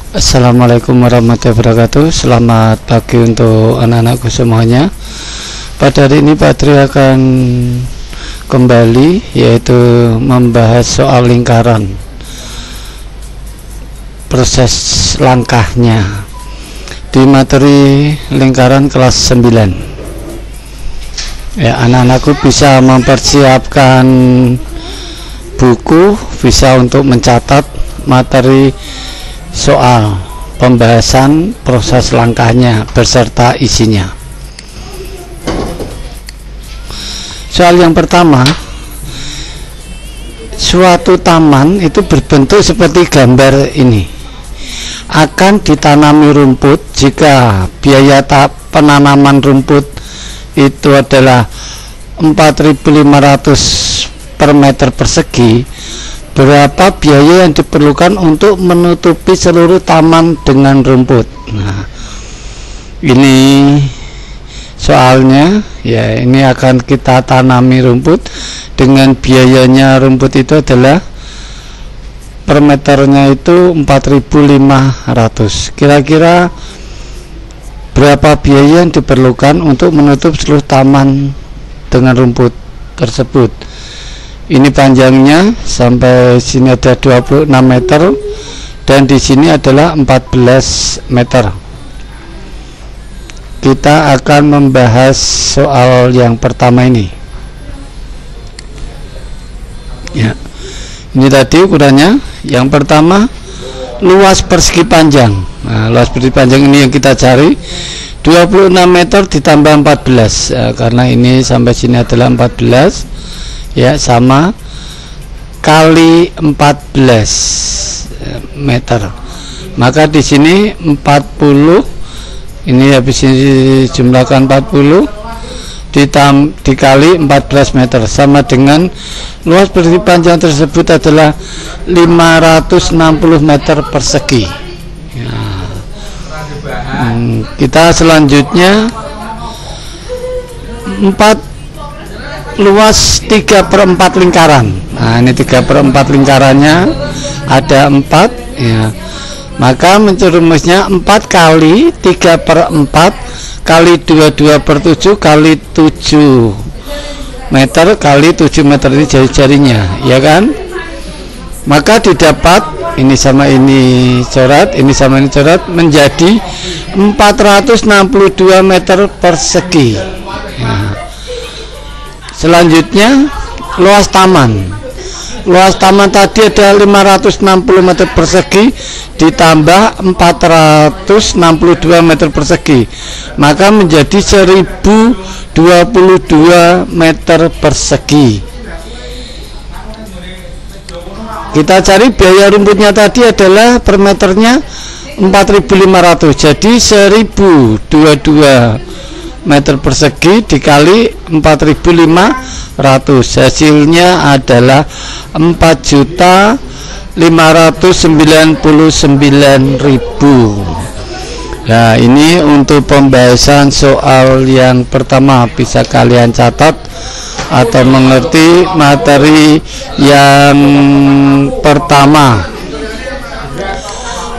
Assalamualaikum warahmatullahi wabarakatuh. Selamat pagi untuk anak-anakku semuanya. Pada hari ini Pak Tri akan kembali, yaitu membahas soal lingkaran, proses langkahnya di materi lingkaran kelas 9. Ya, anak-anakku bisa mempersiapkan buku, bisa untuk mencatat materi soal pembahasan proses langkahnya beserta isinya. Soal yang pertama, suatu taman itu berbentuk seperti gambar ini. Akan ditanami rumput. Jika biaya penanaman rumput itu adalah 4.500 per meter persegi, berapa biaya yang diperlukan untuk menutupi seluruh taman dengan rumput? Nah, ini soalnya ya, ini akan kita tanami rumput dengan biayanya. Rumput itu adalah per meternya itu 4.500. Kira-kira berapa biaya yang diperlukan untuk menutup seluruh taman dengan rumput tersebut? Ini panjangnya sampai sini ada 26 meter dan di sini adalah 14 meter. Kita akan membahas soal yang pertama ini. Ya, ini tadi ukurannya. Yang pertama, luas persegi panjang. Nah, luas persegi panjang ini yang kita cari, 26 meter ditambah 14 ya, karena ini sampai sini adalah 14 ya, sama kali 14 meter. Maka di sini 40, ini habis ini jumlahkan 40 dikali 14 meter sama dengan luas persegi panjang tersebut adalah 560 meter persegi ya. Kita selanjutnya luas 3/4 lingkaran. Nah, ini 3/4 lingkarannya ada 4 ya. Maka mencerumusnya 4 kali 3/4 kali 22/7 kali 7 meter kali 7 meter, ini jari-jarinya ya kan. Maka didapat ini sama ini coret, ini sama ini coret, menjadi 462 meter persegi ya. Selanjutnya luas taman. Luas taman tadi ada 560 meter persegi ditambah 462 meter persegi, maka menjadi 1022 meter persegi. Kita cari biaya rumputnya tadi adalah per meternya 4.500, jadi 1022 meter persegi dikali 4.500, hasilnya adalah 4.599.000. Nah, ini untuk pembahasan soal yang pertama, bisa kalian catat atau mengerti materi yang pertama.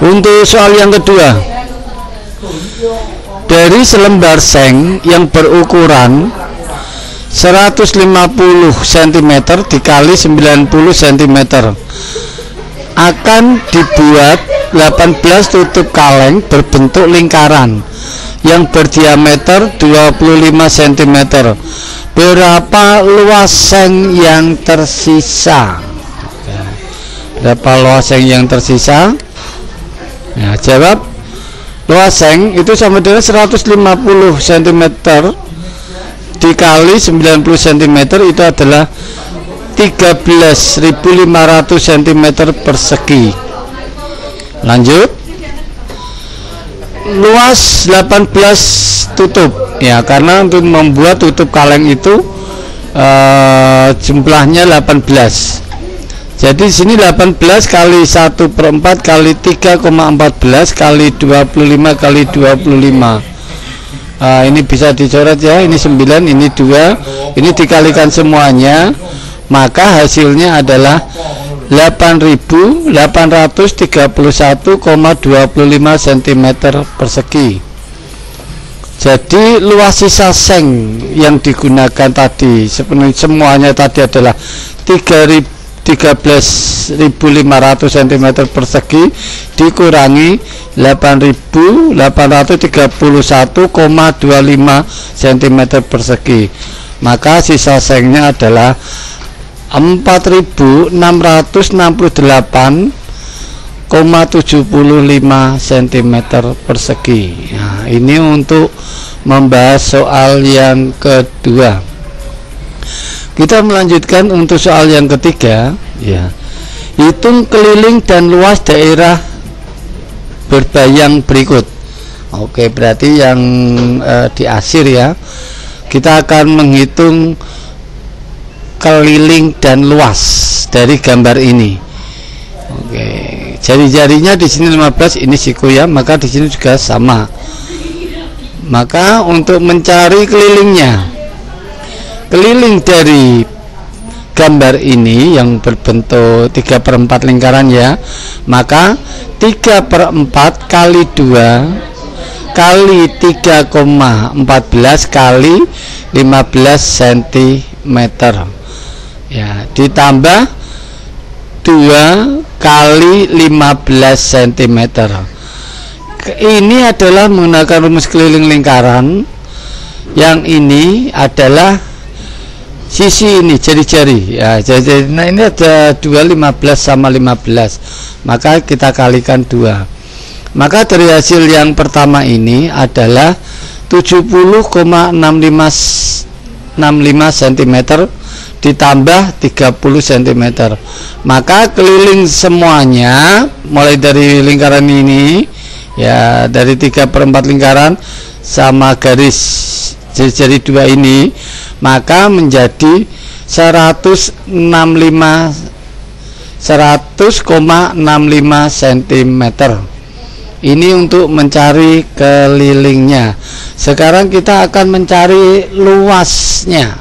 Untuk soal yang kedua, dari selembar seng yang berukuran 150 cm dikali 90 cm akan dibuat 18 tutup kaleng berbentuk lingkaran yang berdiameter 25 cm. Berapa luas seng yang tersisa? Berapa luas seng yang tersisa? Nah, jawab. Luas seng itu sama dengan 150 cm dikali 90 cm, itu adalah 13.500 cm persegi. Lanjut, luas 18 tutup ya, karena untuk membuat tutup kaleng itu jumlahnya 18. Jadi sini 18 kali 1/4 kali 3,14 kali 25 kali 25. Ini bisa dicoret ya, ini 9, ini 2, ini dikalikan semuanya, maka hasilnya adalah 8.831,25 cm persegi. Jadi luas sisa seng yang digunakan tadi semuanya tadi adalah 13.500 cm persegi dikurangi 8.831,25 cm persegi, maka sisa sengnya adalah 4.668,75 cm persegi. Nah, ini untuk membahas soal yang kedua. Kita melanjutkan untuk soal yang ketiga, ya. Hitung keliling dan luas daerah berbayang berikut. Oke, berarti yang diasir ya. Kita akan menghitung keliling dan luas dari gambar ini. Oke, jari-jarinya di sini 15, ini siku ya, maka di sini juga sama. Maka untuk mencari kelilingnya, keliling dari gambar ini yang berbentuk 3/4 lingkaran ya, maka 3/4 kali 2 kali 3,14 kali 15 cm ya, ditambah 2 kali 15 cm. Ini adalah menggunakan rumus keliling lingkaran. Yang ini adalah sisi ini, jari-jari ya, jari-jari. Nah, ini ada 2, 15 sama 15, maka kita kalikan 2. Maka dari hasil yang pertama ini adalah 70,65 cm ditambah 30 cm. Maka keliling semuanya mulai dari lingkaran ini ya, dari 3/4 lingkaran sama garis jari-jari 2 ini, maka menjadi 100,65 cm. Ini untuk mencari kelilingnya. Sekarang kita akan mencari luasnya.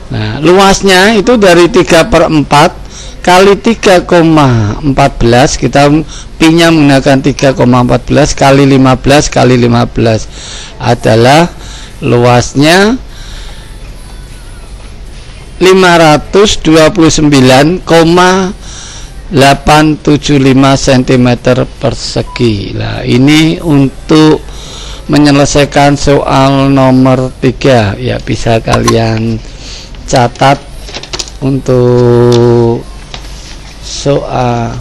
Nah, luasnya itu dari 3/4 kali 3,14, kita pi-nya menggunakan 3,14 kali 15 kali 15 adalah luasnya 529,875 cm persegi. Nah, ini untuk menyelesaikan soal nomor 3 ya, bisa kalian catat untuk soal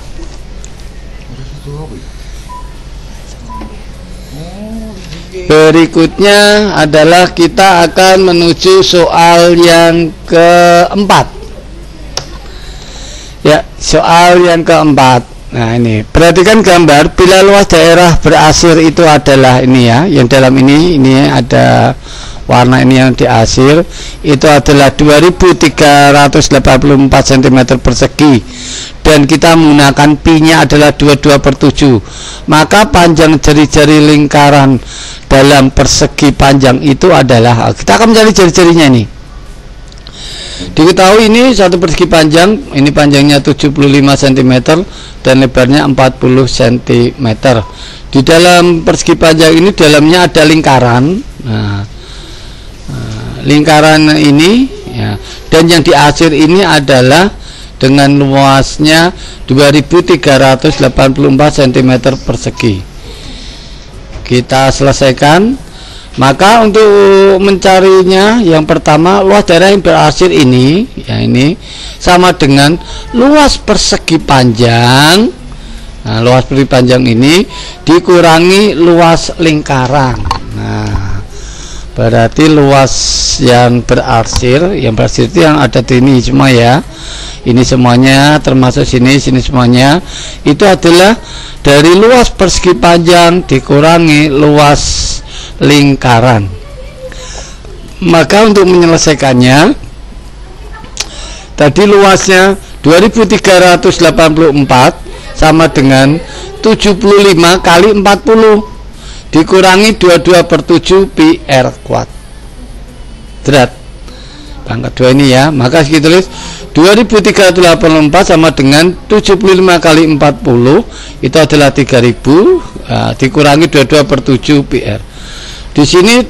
berikutnya. Adalah kita akan menuju soal yang keempat ya, soal yang keempat. Nah, ini perhatikan gambar. Bila luas daerah berasir itu adalah ini ya, yang dalam ini ada warna ini yang diasir, itu adalah 2384 cm persegi, dan kita menggunakan pi-nya adalah 22/7. Maka panjang jari-jari lingkaran dalam persegi panjang itu adalah, kita akan mencari jari-jarinya ini. Diketahui ini satu persegi panjang, ini panjangnya 75 cm dan lebarnya 40 cm. Di dalam persegi panjang ini dalamnya ada lingkaran. Lingkaran ini ya, dan yang diasir ini adalah dengan luasnya 2384 cm persegi. Kita selesaikan. Maka untuk mencarinya, yang pertama luas daerah yang berasir ini ya, ini sama dengan luas persegi panjang. Nah, luas persegi panjang ini dikurangi luas lingkaran. Nah, berarti luas yang berarsir itu yang ada di ini semua ya, ini semuanya termasuk sini semuanya, itu adalah dari luas persegi panjang dikurangi luas lingkaran. Maka untuk menyelesaikannya, tadi luasnya 2384 sama dengan 75 kali 40 dikurangi 22/7 pi r kuadrat. pangkat 2 ini ya. Maka kita tulis 2384 sama dengan 75 kali 40 itu adalah 3000, dikurangi 22 per 7 PR. Di sini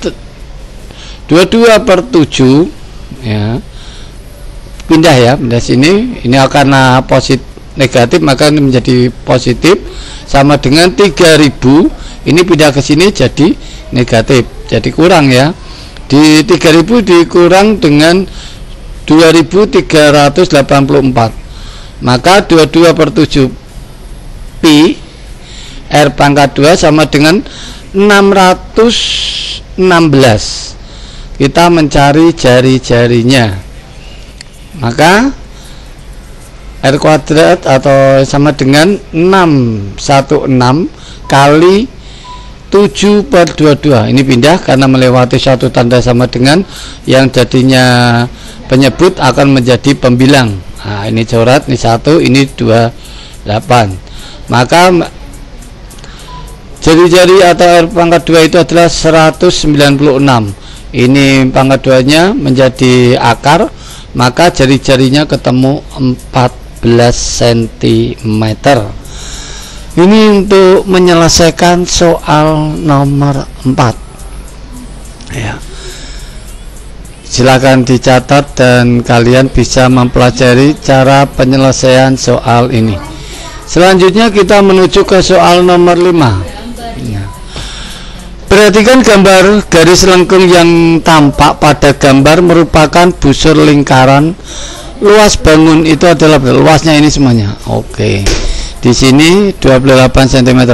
22 per 7 ya, pindah ya, pindah sini. Ini karena positif negatif maka ini menjadi positif, sama dengan 3000 ini pindah ke sini jadi negatif, jadi kurang ya. Di 3000 dikurang dengan 2384, maka 22 per 7 pi R pangkat 2 sama dengan 616. Kita mencari jari-jarinya, maka R kuadrat atau sama dengan 616 kali 7 per 22. Ini pindah karena melewati satu tanda sama dengan yang jadinya penyebut akan menjadi pembilang. Nah, ini coret, ini 1, ini 28. Maka jari-jari atau R pangkat 2 itu adalah 196. Ini pangkat 2 nya menjadi akar, maka jari-jarinya ketemu 14 cm. Ini untuk menyelesaikan soal nomor 4 ya. Silakan dicatat dan kalian bisa mempelajari cara penyelesaian soal ini. Selanjutnya kita menuju ke soal nomor 5 ya. Perhatikan gambar garis lengkung yang tampak pada gambar merupakan busur lingkaran. Luas bangun itu adalah luasnya ini semuanya. Oke. Di sini 28 cm.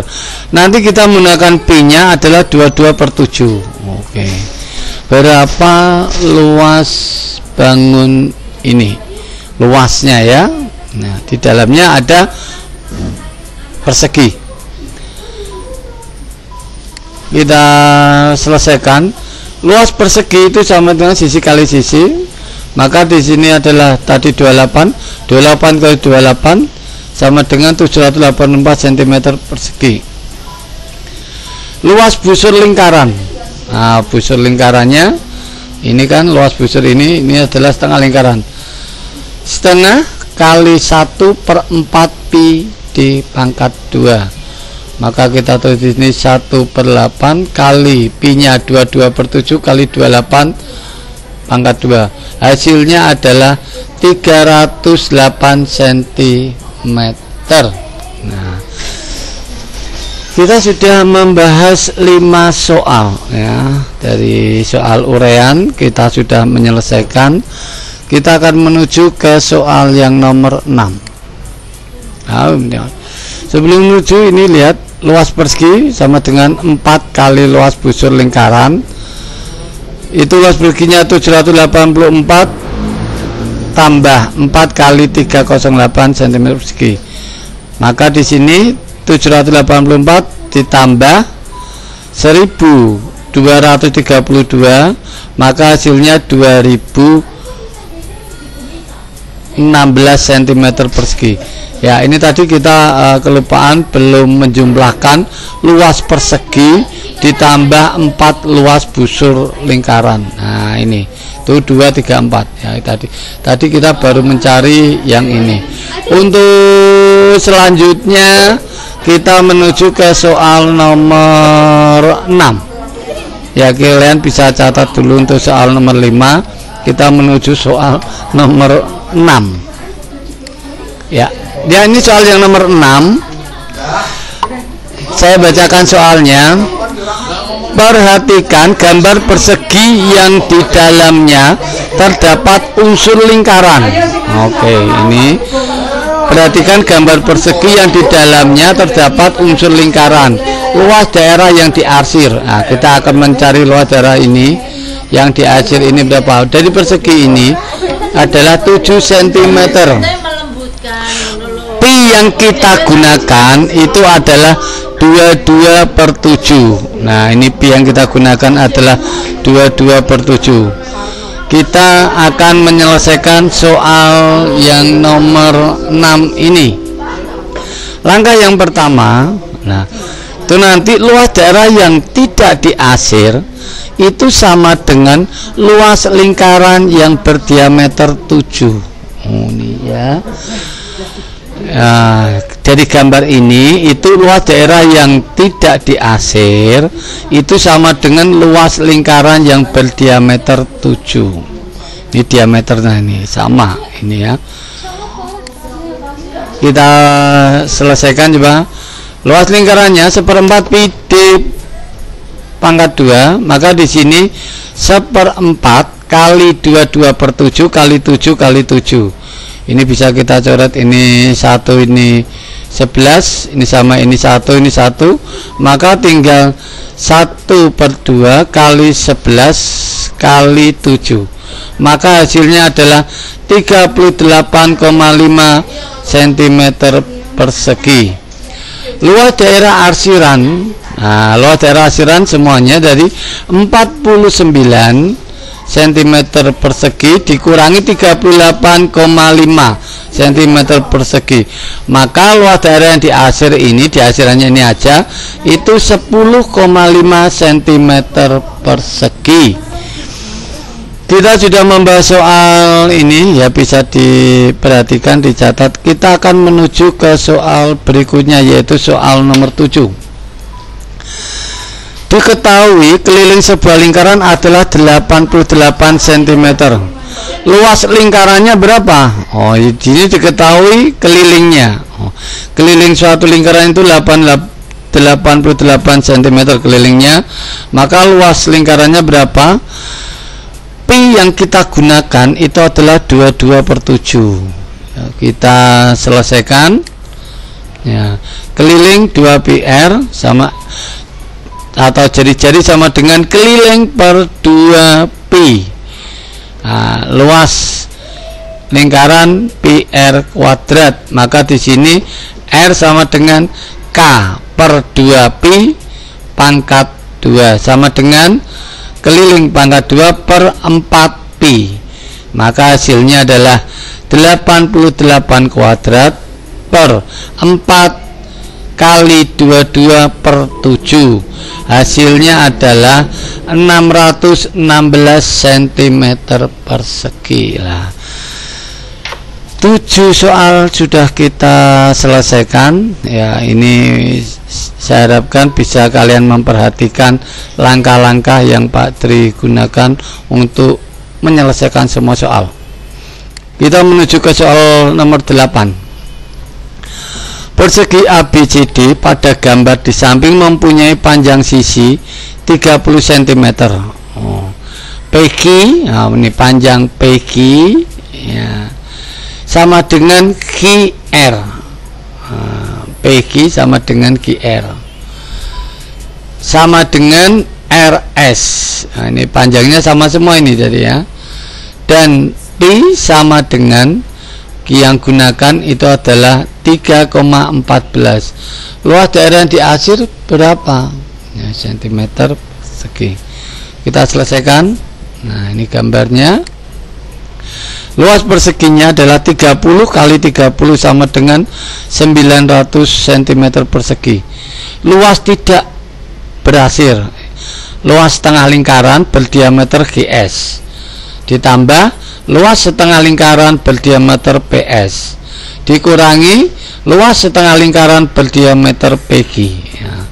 Nanti kita menggunakan pi-nya adalah 22 per 7. Oke. Berapa luas bangun ini? Luasnya ya. Nah, di dalamnya ada persegi. Kita selesaikan. Luas persegi itu sama dengan sisi kali sisi. Maka di sini adalah tadi 28 kali 28 sama dengan 784 cm persegi. Luas busur lingkaran. Nah, busur lingkarannya ini kan luas busur ini adalah setengah lingkaran. Setengah kali 1/4 pi di pangkat 2. Maka kita tulis di sini 1/8 kali pi-nya 22 per 7 kali 28 pangkat 2. Hasilnya adalah 308 cm. Nah, kita sudah membahas 5 soal ya. Dari soal urean kita sudah menyelesaikan. Kita akan menuju ke soal yang nomor 6. Nah, sebelum menuju ini lihat luas persegi sama dengan 4 kali luas busur lingkaran. Itu luas perseginya 784 tambah 4 kali 308 cm persegi. Maka di sini 784 ditambah 1232, maka hasilnya 2016 cm persegi. Ya, ini tadi kita kelupaan belum menjumlahkan luas persegi ditambah 4 luas busur lingkaran. Nah, ini itu 234 ya. Tadi kita baru mencari yang ini. Untuk selanjutnya kita menuju ke soal nomor 6 ya. Kalian bisa catat dulu untuk soal nomor 5. Kita menuju soal nomor 6 ya. Ini soal yang nomor 6. Saya bacakan soalnya. Perhatikan gambar persegi yang di dalamnya terdapat unsur lingkaran. Oke, ini perhatikan gambar persegi yang di dalamnya terdapat unsur lingkaran. Luas daerah yang diarsir. Nah, kita akan mencari luas daerah ini yang diarsir ini berapa. Dari persegi ini adalah 7 cm. Pi yang kita gunakan itu adalah 22 per 7. Nah, ini pi yang kita gunakan adalah 22 per 7. Kita akan menyelesaikan soal yang nomor 6 ini. Langkah yang pertama, nah, Itu nanti luas daerah yang tidak diasir itu sama dengan luas lingkaran yang berdiameter 7. Ini ya. Dari gambar ini itu luas daerah yang tidak diasir itu sama dengan luas lingkaran yang berdiameter 7. Ini diameternya ini sama ini ya. Kita selesaikan coba. Luas lingkarannya 1/4 pi d pangkat 2, maka di sini 1/4 kali 22/7 kali 7 kali 7. Ini bisa kita coret, ini 1, ini 11, ini sama ini 1, ini 1, maka tinggal 1/2 kali 11 kali 7, maka hasilnya adalah 38,5 cm persegi. Luas daerah arsiran, luas daerah arsiran semuanya dari 49 cm persegi dikurangi 38,5 cm persegi, maka luas daerah yang diasir ini, diasirannya ini aja, itu 10,5 cm persegi. Kita sudah membahas soal ini ya, bisa diperhatikan, dicatat. Kita akan menuju ke soal berikutnya, yaitu soal nomor 7. Diketahui keliling sebuah lingkaran adalah 88 cm. Luas lingkarannya berapa? Oh, ini diketahui kelilingnya. Keliling suatu lingkaran itu 88 cm kelilingnya, maka luas lingkarannya berapa? Pi yang kita gunakan itu adalah 22/7. Ya, kita selesaikan ya. Keliling 2πr sama atau jari-jari sama dengan keliling per 2pi. Luas lingkaran pi r kuadrat, maka di sini r sama dengan k per 2pi pangkat 2 sama dengan keliling pangkat 2 per 4pi, maka hasilnya adalah 88 kuadrat per 4 kali 22 per 7, hasilnya adalah 616 cm persegi lah. 7 soal sudah kita selesaikan ya. Ini saya harapkan bisa kalian memperhatikan langkah-langkah yang Pak Tri gunakan untuk menyelesaikan semua soal. Kita menuju ke soal nomor 8. Persegi ABCD pada gambar di samping mempunyai panjang sisi 30 cm. PQ, ini panjang PQ ya, sama dengan QR. PQ sama dengan QR sama dengan RS. Ini panjangnya sama semua ini jadi ya. Dan P sama dengan Q yang gunakan itu adalah 3,14. Luas daerah yang diasir berapa? Ya, cm persegi. Kita selesaikan. Nah, ini gambarnya. Luas perseginya adalah 30 kali 30 sama dengan 900 cm persegi. Luas tidak berasir, luas setengah lingkaran berdiameter GS ditambah luas setengah lingkaran berdiameter PS dikurangi luas setengah lingkaran berdiameter PG ya.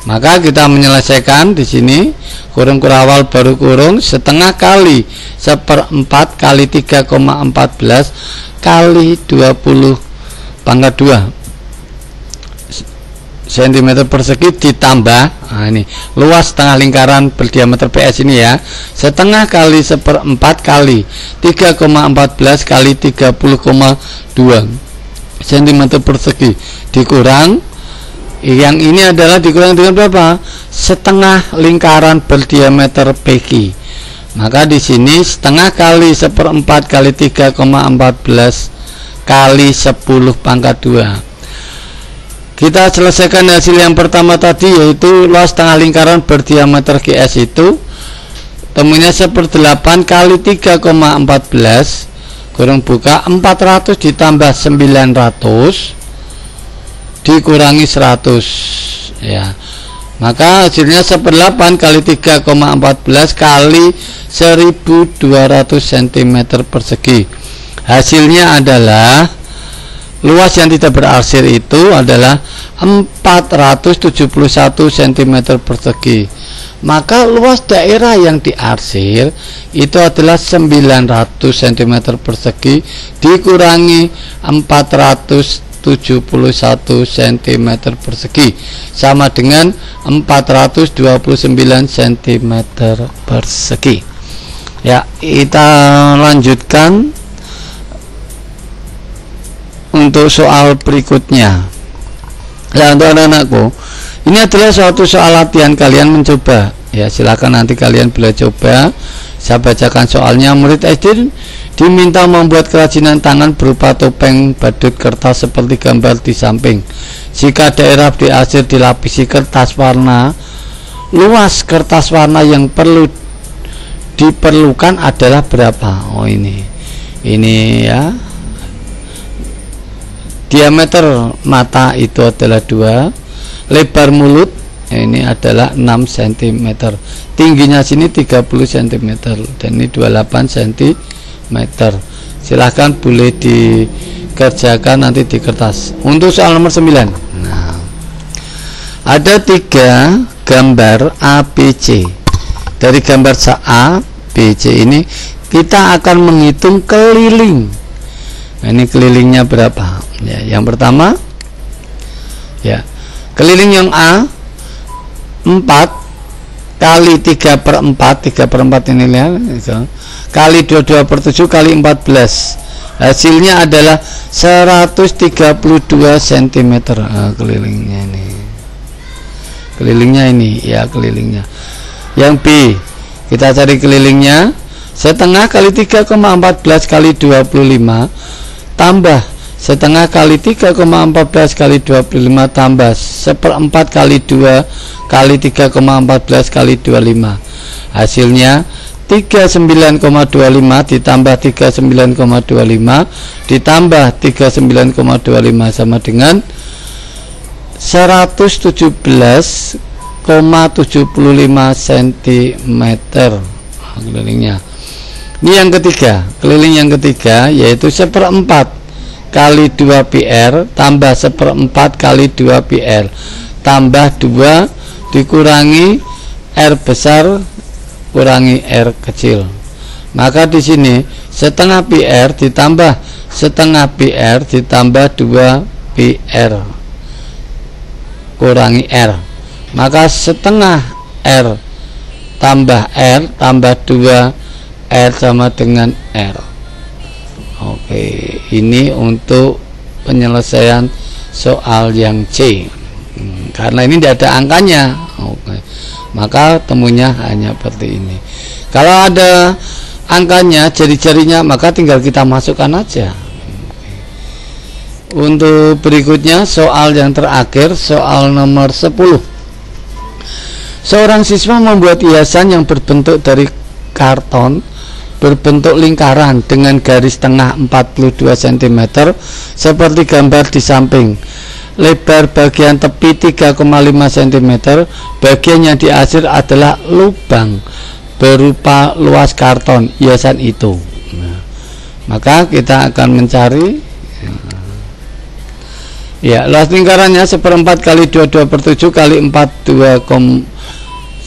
Maka kita menyelesaikan di sini, kurung kurawal baru kurung, setengah kali 1/4 kali 3,14 kali 20 pangkat 2 cm persegi ditambah, nah ini luas setengah lingkaran berdiameter PS ini ya, setengah kali 1/4 kali 3,14 kali 30,2 cm persegi dikurang, yang ini adalah dikurang dengan berapa? Setengah lingkaran berdiameter PQ. Maka di sini setengah kali 1/4 kali 3,14 kali 10 pangkat 2. Kita selesaikan hasil yang pertama tadi, yaitu luas setengah lingkaran berdiameter GS itu temunya 1/8 kali 3,14 kurung buka 400 ditambah 900 dikurangi 100 ya. Maka hasilnya 1/8 kali 3,14 kali 1200 cm persegi. Hasilnya adalah luas yang tidak berarsir itu adalah 471 cm persegi. Maka luas daerah yang diarsir itu adalah 900 cm persegi dikurangi 471 cm persegi sama dengan 429 cm persegi. Ya, kita lanjutkan untuk soal berikutnya. Nah, untuk anak-anakku, ini adalah suatu soal latihan, kalian mencoba. Ya, silakan nanti kalian boleh coba. Saya bacakan soalnya. Murid SD diminta membuat kerajinan tangan berupa topeng, badut, kertas seperti gambar di samping. Jika daerah diarsir dilapisi kertas warna, luas kertas warna yang diperlukan adalah berapa? Oh, ini ya. Diameter mata itu adalah 2, lebar mulut ini adalah 6 cm, tingginya sini 30 cm, dan ini 28 cm. Silahkan boleh dikerjakan nanti di kertas. Untuk soal nomor 9, nah, ada 3 gambar ABC. Dari gambar A, B, C ini kita akan menghitung keliling. Nah, ini kelilingnya berapa? Ya, yang pertama, ya, keliling yang A 4 kali 3/4, 3/4 ini lihat, kali 22/7 kali 14. Hasilnya adalah 132 cm. Nah, kelilingnya ini, ya, kelilingnya. Yang B, kita cari kelilingnya. Setengah kali 3,14 kali 25 tambah setengah kali 3,14 kali 25 tambah 1/4 kali 2 kali 3,14 kali 25. Hasilnya 39,25 ditambah 39,25 ditambah 39,25 sama dengan 117,75 cm kelilingnya. Ini yang ketiga, keliling yang ketiga yaitu 1/4 kali 2 PR tambah 1/4 kali 2 PR tambah 2 dikurangi R besar kurangi R kecil. Maka di sini setengah PR ditambah setengah PR ditambah 2 PR kurangi R. Maka setengah R tambah R tambah 2 R sama dengan R. Oke, ini untuk penyelesaian soal yang C. Karena ini tidak ada angkanya. Oke, maka temunya hanya seperti ini. Kalau ada angkanya, jari-jarinya, maka tinggal kita masukkan aja. Untuk berikutnya soal yang terakhir, soal nomor 10. Seorang siswa membuat hiasan yang berbentuk dari karton berbentuk lingkaran dengan garis tengah 42 cm seperti gambar di samping. Lebar bagian tepi 3,5 cm. Bagian yang diarsir adalah lubang berupa luas karton hiasan itu. Maka kita akan mencari, ya, luas lingkarannya 1/4 kali 22/7 kali 42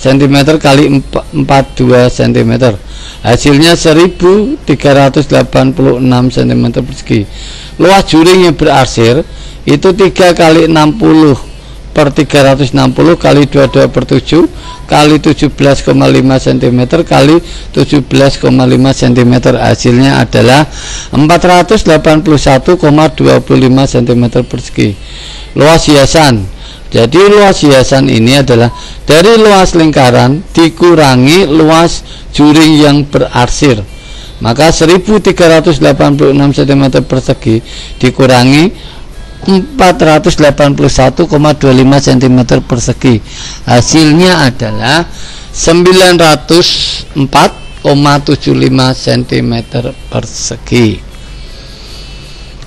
cm kali 42 cm. Hasilnya 1386 cm persegi. Luas juring yang berarsir itu 3 kali 60 per 360 kali 22/7 kali 17,5 cm kali 17,5 cm. Hasilnya adalah 481,25 cm persegi. Luas hiasan. Jadi luas hiasan ini adalah dari luas lingkaran dikurangi luas juring yang berarsir. Maka 1386 cm persegi dikurangi 481,25 cm persegi. Hasilnya adalah 904,75 cm persegi.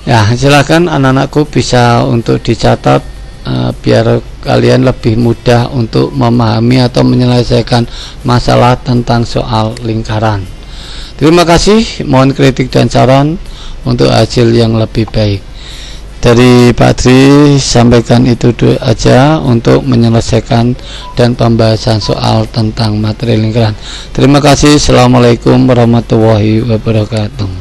Ya, silakan anak-anakku bisa untuk dicatat biar kalian lebih mudah untuk memahami atau menyelesaikan masalah tentang soal lingkaran. Terima kasih, mohon kritik dan saran untuk hasil yang lebih baik. Dari Pak Tri sampaikan itu aja untuk menyelesaikan dan pembahasan soal tentang materi lingkaran. Terima kasih. Assalamualaikum warahmatullahi wabarakatuh.